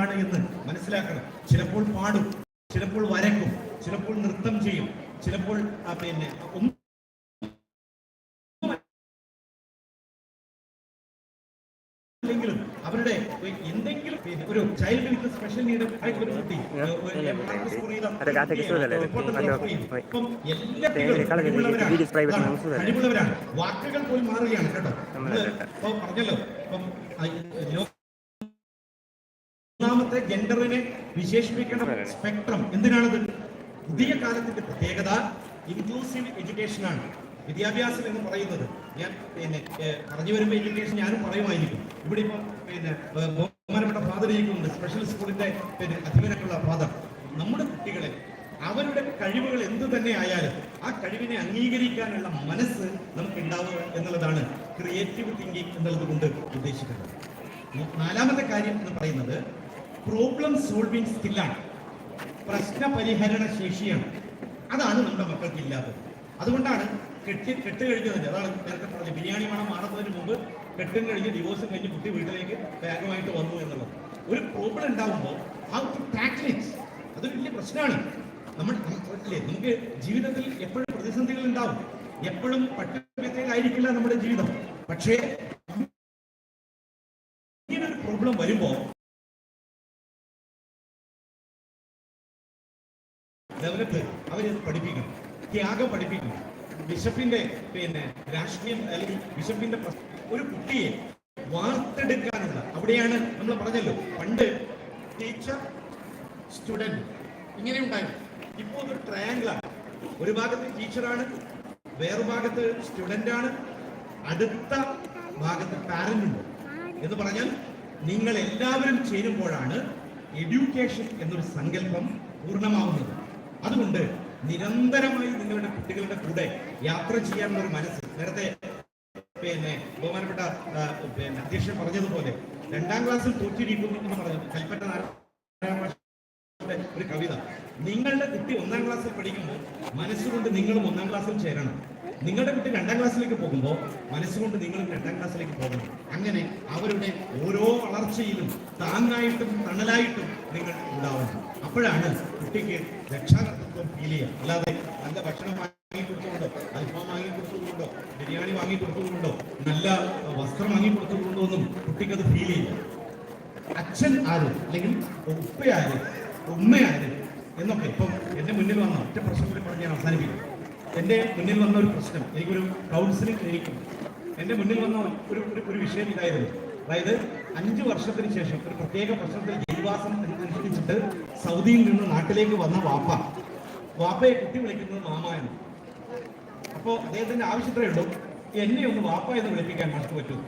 എന്താണ് എന്ന് മനസ്സിലാക്കണം. ചിലപ്പോൾ പാടും, ചിലപ്പോൾ വരക്കും, ചിലപ്പോൾ നൃത്തം ചെയ്യും, ചിലപ്പോൾ പിന്നെ െങ്കിലും അവരുടെ എന്തെങ്കിലും ഒരു ചൈൽഡ് വിത്ത് സ്പെഷ്യൽ നീഡ് ആയിട്ടുള്ള ഒരു കുട്ടി കഴിവുള്ളവരാണ്. വാക്കുകൾ പോലും മാറുകയാണ് കേട്ടോ. പറഞ്ഞല്ലോ ഇപ്പം മൂന്നാമത്തെ ജെൻഡറിനെ വിശേഷിപ്പിക്കേണ്ട സ്പെക്ട്രം എന്തിനാണത്? പുതിയ കാലത്തിന്റെ പ്രത്യേകത ഇൻക്ലൂസീവ് എഡ്യൂക്കേഷൻ ആണ്. വിദ്യാഭ്യാസം എന്ന് പറയുന്നത് ഞാൻ പറഞ്ഞു വരുമ്പോൾ എഡ്യൂക്കേഷൻ ഞാനും പറയുമായിരിക്കും. ഇവിടെ ഇപ്പം ബഹുമാനപ്പെട്ട ഫാദർ ഇരിക്കുന്നുണ്ട്, സ്പെഷ്യൽ സ്കൂളിന്റെ അധിപനായിട്ടുള്ള ഫാദർ. നമ്മുടെ കുട്ടികളെ അവരുടെ കഴിവുകൾ എന്തു തന്നെ ആയാലും ആ കഴിവിനെ അംഗീകരിക്കാനുള്ള മനസ്സ് നമുക്ക് ഉണ്ടാവുക എന്നുള്ളതാണ് ക്രിയേറ്റീവ് തിങ്കിങ് എന്നുള്ളത് കൊണ്ട് ഉദ്ദേശിക്കുന്നത്. നാലാമത്തെ കാര്യം എന്ന് പറയുന്നത് പ്രോബ്ലം സോൾവിങ് സ്കില്ലാണ്, പ്രശ്ന പരിഹരണ ശേഷിയാണ്. അതാണ് നമ്മുടെ മക്കൾക്ക് ഇല്ലാത്തത്. അതുകൊണ്ടാണ് കെട്ട് കഴിഞ്ഞതിന്, അതാണ് നേരത്തെ പറഞ്ഞത്, ബിരിയാണി മണം മാറുന്നതിന് മുമ്പ് കെട്ടും കഴിഞ്ഞ് ഡിവോഴ്സും കഴിഞ്ഞ് കുട്ടി വീട്ടിലേക്ക് വേഗമായിട്ട് വന്നു എന്നുള്ളത്. ഒരു പ്രോബ്ലം ഉണ്ടാകുമ്പോൾ ഹൗ ടു ടാക്കിൾ ഇറ്റ്, അതൊരു വലിയ പ്രശ്നമാണ്. നമുക്ക് ജീവിതത്തിൽ എപ്പോഴും പ്രതിസന്ധികൾ ഉണ്ടാവും, എപ്പോഴും പട്ടുമെത്തയിലായിരിക്കില്ല നമ്മുടെ ജീവിതം. പക്ഷേ ഇങ്ങനൊരു പ്രോബ്ലം വരുമ്പോൾ അവര് പഠിപ്പിക്കണം, ത്യാഗം പഠിപ്പിക്കണം. ബിഷപ്പിന്റെ രാഷ്ട്രീയം അല്ലെങ്കിൽ ബിഷപ്പിന്റെ ഒരു കുട്ടിയെ വാർത്തെടുക്കാനുള്ള, അവിടെയാണ് നമ്മൾ പറഞ്ഞല്ലോ പണ്ട് ടീച്ചർ സ്റ്റുഡന്റ് ഇങ്ങനെ ഉണ്ടായിരുന്നു. ഇപ്പോൾ ഒരു ട്രയാങ്കിളാണ്. ഒരു ഭാഗത്ത് ടീച്ചറാണ്, വേറെ ഭാഗത്ത് സ്റ്റുഡന്റ് ആണ്, അടുത്ത ഭാഗത്ത് പാരന്റ് ഉണ്ട്. എന്ന് പറഞ്ഞാൽ നിങ്ങൾ എല്ലാവരും ചേരുമ്പോഴാണ് എഡ്യൂക്കേഷൻ എന്നൊരു സങ്കല്പം പൂർണ്ണമാവുന്നത്. അതുകൊണ്ട് നിരന്തരമായി നിങ്ങളുടെ കുട്ടികളുടെ കൂടെ യാത്ര ചെയ്യാനുള്ള ഒരു മനസ്സ്, നേരത്തെ ബഹുമാനപ്പെട്ട അധ്യക്ഷൻ പറഞ്ഞതുപോലെ 2ാം ക്ലാസ്സിൽ തോറ്റിരിക്കുന്നു എന്ന് പറഞ്ഞത് കൽപ്പറ്റ ഒരു കവിത. നിങ്ങളുടെ കുട്ടി 1ാം ക്ലാസ്സിൽ പഠിക്കുമ്പോൾ മനസ്സുകൊണ്ട് നിങ്ങളും 1ാം ക്ലാസ്സിൽ ചേരണം. നിങ്ങളുടെ കുട്ടി 2ാം ക്ലാസ്സിലേക്ക് പോകുമ്പോൾ മനസ്സുകൊണ്ട് നിങ്ങളും 2ാം ക്ലാസ്സിലേക്ക് പോകണം. അങ്ങനെ അവരുടെ ഓരോ വളർച്ചയിലും താങ്ങായിട്ടും തണലായിട്ടും നിങ്ങൾ ഉണ്ടാവണം. അപ്പോഴാണ് കുട്ടിക്ക് രക്ഷാകർത്തൃത്വം ഫീൽ ചെയ്യുക. അല്ലാതെ നല്ല ഭക്ഷണം വാങ്ങി കൊടുത്തുകൊണ്ടോ, അൽഫാം വാങ്ങി കൊടുത്തുകൊണ്ടോ, ബിരിയാണി വാങ്ങി കൊടുത്തുകൊണ്ടോ, നല്ല വസ്ത്രം വാങ്ങി കൊടുത്തുകൊണ്ടോ ഒന്നും കുട്ടിക്കത് ഫീൽ ചെയ്യില്ല. അച്ഛൻ ആര്, അല്ലെങ്കിൽ ഉപ്പയാര്, ഉമ്മയാര് എന്നൊക്കെ. ഇപ്പം എന്റെ മുന്നിൽ വന്ന ഒറ്റ പ്രശ്നം കൂടി പറഞ്ഞ് ഞാൻ അവസാനിപ്പിക്കും. എൻ്റെ മുന്നിൽ വന്ന ഒരു പ്രശ്നം, എനിക്കൊരു കൗൺസിലിംഗ് ക്ലിനിക്കും എൻ്റെ മുന്നിൽ വന്ന ഒരു വിഷയം ഇതായിരുന്നു. അതായത് 5 വർഷത്തിന് ശേഷം ഒരു പ്രത്യേക പ്രശ്നത്തിൽ ജയിൽവാസം അനുഷ്ഠിച്ചിട്ട് സൗദിയിൽ നിന്ന് നാട്ടിലേക്ക് വന്ന വാപ്പയെ കുട്ടി വിളിക്കുന്നത് മാമ എന്ന്. അപ്പോൾ അദ്ദേഹത്തിന്റെ ആവശ്യത്രേ ഉള്ളൂ, എന്നെ ഒന്ന് വാപ്പ എന്ന് വിളിപ്പിക്കാൻ മാർക്ക് പറ്റും.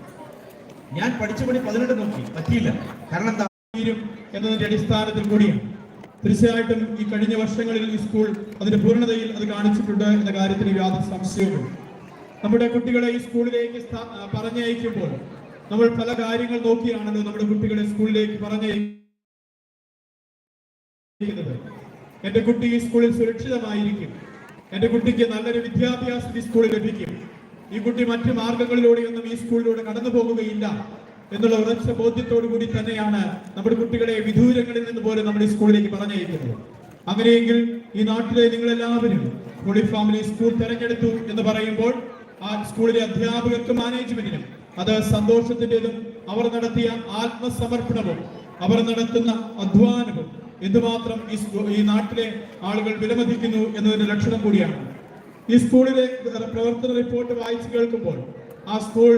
ഞാൻ പഠിച്ച പണി 18 നോക്കി, പറ്റിയില്ല. കാരണം എന്താ എന്നതിന്റെ അടിസ്ഥാനത്തിൽ കൂടിയാണ്. തീർച്ചയായിട്ടും ഈ കഴിഞ്ഞ വർഷങ്ങളിൽ ഈ സ്കൂൾ അതിന്റെ പൂർണ്ണതയിൽ അത് കാണിച്ചിട്ടുണ്ട് എന്ന കാര്യത്തിന് യാതൊരു സംശയവുമില്ല. നമ്മുടെ കുട്ടികളെ ഈ സ്കൂളിലേക്ക് പറഞ്ഞയക്കുമ്പോൾ നമ്മൾ പല കാര്യങ്ങൾ നോക്കിയാണല്ലോ നമ്മുടെ കുട്ടികളെ സ്കൂളിലേക്ക് പറഞ്ഞയക്കുന്നത്. എന്റെ കുട്ടി ഈ സ്കൂളിൽ സുരക്ഷിതമായിരിക്കും, എന്റെ കുട്ടിക്ക് നല്ലൊരു വിദ്യാഭ്യാസം ഈ സ്കൂളിൽ ലഭിക്കും, ഈ കുട്ടി മറ്റു മാർഗങ്ങളിലൂടെയൊന്നും ഈ സ്കൂളിലൂടെ കടന്നു പോകുകയില്ല എന്നുള്ള ഉറച്ച ബോധ്യത്തോടു കൂടി തന്നെയാണ് നമ്മുടെ കുട്ടികളെ വിദൂരങ്ങളിൽ നിന്ന് പോലും നമ്മുടെ സ്കൂളിലേക്ക് പറഞ്ഞയക്കുന്നത്. അങ്ങനെയെങ്കിൽ ഈ നാട്ടിലെ നിങ്ങളെല്ലാവരും ഹോളി ഫാമിലി സ്കൂൾ തെരഞ്ഞെടുത്തു എന്ന് പറയുമ്പോൾ ആ സ്കൂളിലെ അധ്യാപകർക്കും മാനേജ്മെന്റിനും അത് സന്തോഷത്തിന്റേതും അവർ നടത്തിയ ആത്മസമർപ്പണവും അവർ നടത്തുന്ന അധ്വാനവും എന്തുമാത്രം ഈ നാട്ടിലെ ആളുകൾ വിലമതിക്കുന്നു എന്നതിന്റെ ലക്ഷണം കൂടിയാണ്. ഈ സ്കൂളിലെ പ്രവർത്തന റിപ്പോർട്ട് വായിച്ചു കേൾക്കുമ്പോൾ ആ സ്കൂൾ